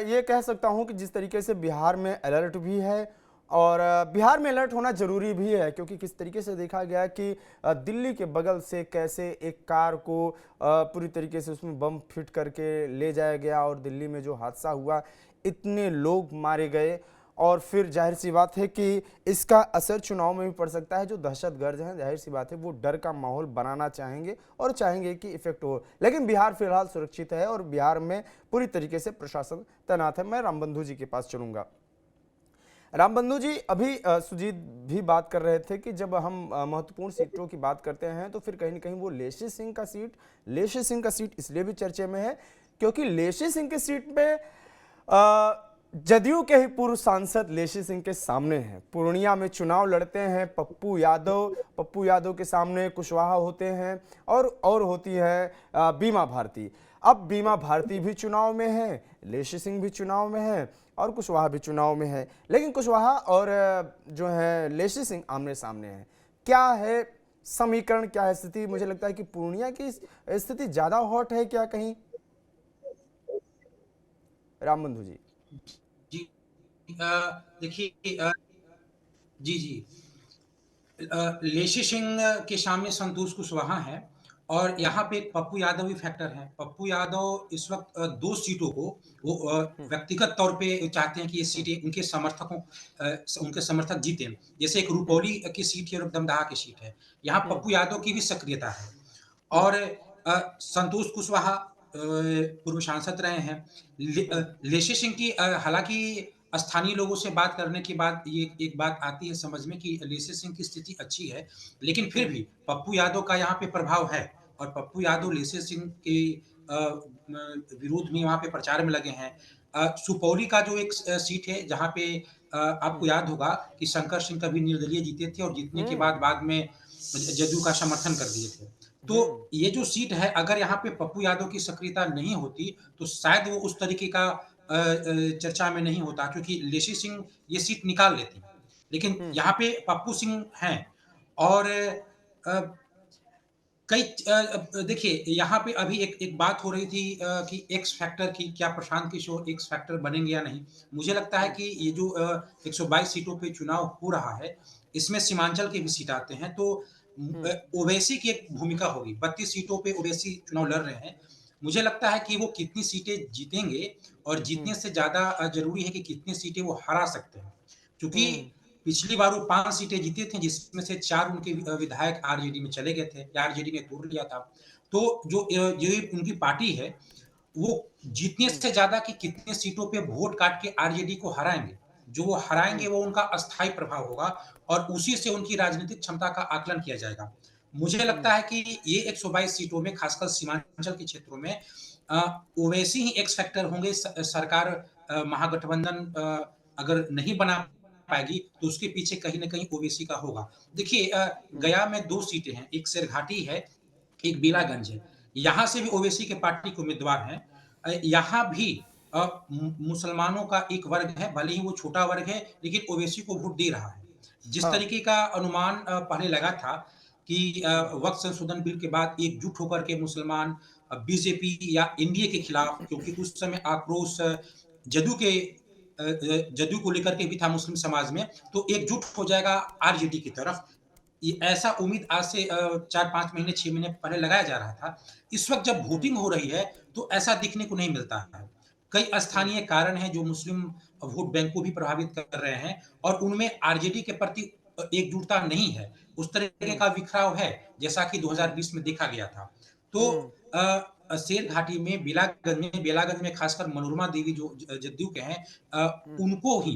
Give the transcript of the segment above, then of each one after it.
ये कह सकता हूँ कि जिस तरीके से बिहार में अलर्ट भी है और बिहार में अलर्ट होना ज़रूरी भी है, क्योंकि किस तरीके से देखा गया कि दिल्ली के बगल से कैसे एक कार को पूरी तरीके से उसमें बम फिट करके ले जाया गया और दिल्ली में जो हादसा हुआ, इतने लोग मारे गए। और फिर जाहिर सी बात है कि इसका असर चुनाव में भी पड़ सकता है। जो दहशतगर्द हैं, जाहिर सी बात है वो डर का माहौल बनाना चाहेंगे और चाहेंगे कि इफेक्ट हो। लेकिन बिहार फिलहाल सुरक्षित है और बिहार में पूरी तरीके से प्रशासन तैनात है। मैं रामबंधु जी के पास चलूंगा। रामबंधु जी, अभी सुजीत भी बात कर रहे थे कि जब हम महत्वपूर्ण सीटों की बात करते हैं तो फिर कहीं ना कहीं वो लेशी सिंह का सीट इसलिए भी चर्चे में है क्योंकि लेशी सिंह की सीट पे जदयू के ही पूर्व सांसद लेशी सिंह के सामने हैं। पूर्णिया में चुनाव लड़ते हैं पप्पू यादव के सामने कुशवाहा होते हैं और होती है बीमा भारती। अब बीमा भारती भी चुनाव में है, लेशी सिंह भी चुनाव में है और कुशवाहा भी चुनाव में है। लेकिन कुशवाहा और जो है लेशी सिंह आमने सामने हैं। क्या है समीकरण, क्या है स्थिति? मुझे लगता है कि पूर्णिया की स्थिति ज्यादा हॉट है क्या कहीं, रामबंधु जी? जी देखिए जी जी लेशी सिंह के सामने संतोष कुशवाहा है और यहाँ पे पप्पू यादव भी फैक्टर है। पप्पू यादव इस वक्त दो सीटों को वो व्यक्तिगत तौर पे चाहते हैं कि ये सीटें उनके समर्थक जीते। जैसे एक रुपौली की सीट है और दमदहा की सीट है, यहाँ पप्पू यादव की भी सक्रियता है। और संतोष कुशवाहा पूर्व सांसद रहे हैं। लेशी सिंह की हालांकि स्थानीय लोगों से बात करने के बाद ये एक बात आती है समझ में कि लेशी सिंह की स्थिति अच्छी है, लेकिन फिर भी पप्पू यादव का यहाँ पे प्रभाव है और पप्पू यादव लेशी सिंह के विरोध में वहाँ पे प्रचार में लगे हैं। सुपौली का जो एक सीट है जहाँ पे आपको याद होगा कि शंकर सिंह कभी निर्दलीय जीते थे और जीतने के बाद में जदयू का समर्थन कर दिए थे। तो ये जो सीट है, अगर यहाँ पे पप्पू यादव की सक्रियता नहीं होती तो शायद वो उस तरीके का चर्चा में नहीं होता, क्योंकि लेशी सिंह ये सीट निकाल लेती। लेकिन यहाँ पे पप्पू सिंह हैं और देखिए यहाँ पे अभी एक बात हो रही थी कि एक्स फैक्टर की, क्या प्रशांत किशोर एक्स फैक्टर बनेंगे या नहीं। मुझे लगता है कि ये जो 122 सीटों पे चुनाव हो रहा है, इसमें सीमांचल के भी सीट आते हैं, तो ओवैसी की एक भूमिका होगी। 32 सीटों पे ओवैसी चुनाव लड़ रहे हैं। मुझे लगता है कि वो कितनी सीटें जीतेंगे और जीतने से ज्यादा जरूरी है कि कितनी सीटें वो हरा सकते हैं, क्योंकि पिछली बार वो 5 सीटें जीते थे जिसमें से 4 उनके विधायक आरजेडी में चले गए थे या आरजेडी ने तोड़ लिया था। तो जो उनकी पार्टी है, वो जीतने से ज्यादा कि कितने सीटों पे वोट काट के आरजेडी को हराएंगे। जो वो हराएंगे वो उनका अस्थायी प्रभाव होगा और उसी से उनकी राजनीतिक क्षमता का आकलन किया जाएगा। मुझे लगता है कि ये 122 सीटों में, खासकर सीमांचल के क्षेत्रों में ओवैसी ही एक्स फैक्टर होंगे। सरकार महागठबंधन अगर नहीं बना पाएगी तो उसके पीछे कहीं न कहीं ओवैसी का होगा। देखिए गया में 2 सीटें हैं, एक शेरघाटी है, एक बेलागंज है। यहाँ से भी ओवैसी के पार्टी के उम्मीदवार हैं। यहाँ भी मुसलमानों का एक वर्ग है, भले ही वो छोटा वर्ग है, लेकिन ओवैसी को वोट दे रहा है। जिस हाँ। तरीके का अनुमान पहले लगा था कि वक़्त संशोधन बिल के बाद एकजुट होकर के मुसलमान बीजेपी या एनडीए के खिलाफ, क्योंकि उस समय आक्रोश जदयू के जदयू को लेकर के भी था मुस्लिम समाज में, तो एकजुट हो जाएगा आरजेडी की तरफ। ये ऐसा उम्मीद आज से 4-5 महीने, 6 महीने पहले लगाया जा रहा था। इस वक़्त जब वोटिंग हो रही है, तो ऐसा दिखने को नहीं मिलता है। कई स्थानीय कारण हैं जो मुस्लिम वोट बैंक को भी प्रभावित कर रहे हैं और उनमें आरजेडी के प्रति एकजुटता नहीं है। उस तरीके का बिखराव है, जैसा कि 2020 में देखा गया था। तो शेर घाटी में, बेलागंज में खासकर मनोरमा देवी जो जदयू के हैं, उनको ही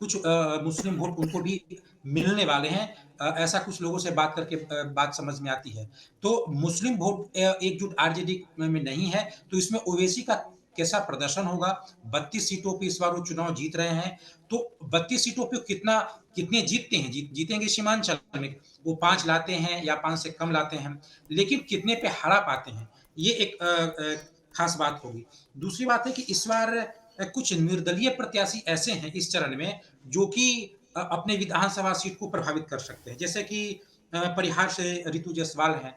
कुछ मुस्लिम वोट उनको भी मिलने वाले हैं। ऐसा कुछ लोगों से बात करके बात समझ में आती है। तो मुस्लिम वोट एकजुट आरजेडी में नहीं है, तो इसमें ओवैसी का कैसा प्रदर्शन होगा? 32 सीटों पे इस बार वो चुनाव जीत रहे हैं, तो 32 सीटों पे कितने जीतते हैं? जीतेंगे सीमांचल में, वो 5 लाते हैं या 5 से कम लाते हैं, लेकिन कितने पे हरा पाते हैं, ये एक खास बात होगी। दूसरी बात है कि इस बार कुछ निर्दलीय प्रत्याशी ऐसे हैं इस चरण में जो कि अपने विधानसभा सीट को प्रभावित कर सकते हैं। जैसे कि परिहार से रितु जायसवाल हैं।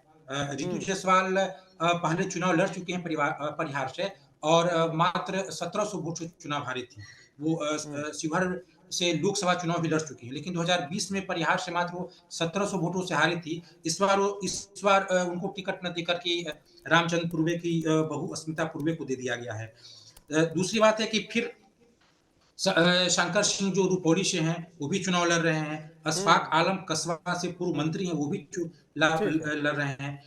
रितु जायसवाल पहले चुनाव लड़ चुके हैं परिहार से और मात्र 1700 वोट से चुनाव हारी थी। वो हुँ, शिवहर से लोकसभा चुनाव भी लड़ चुकी हैं, लेकिन 2020 में परिहार से मात्र वो 1700 वोटों से हारी थी। इस बार उनको टिकट न देकर के रामचंद्र पूर्वे की बहू अस्मिता पूर्वे को दे दिया गया है। दूसरी बात है कि फिर शंकर सिंह जो रुपौली से हैं, वो भी चुनाव लड़ रहे हैं। हुँ, अशफाक आलम कस्बा से पूर्व मंत्री हैं, वो भी ठीक है। लड़ रहे हैं।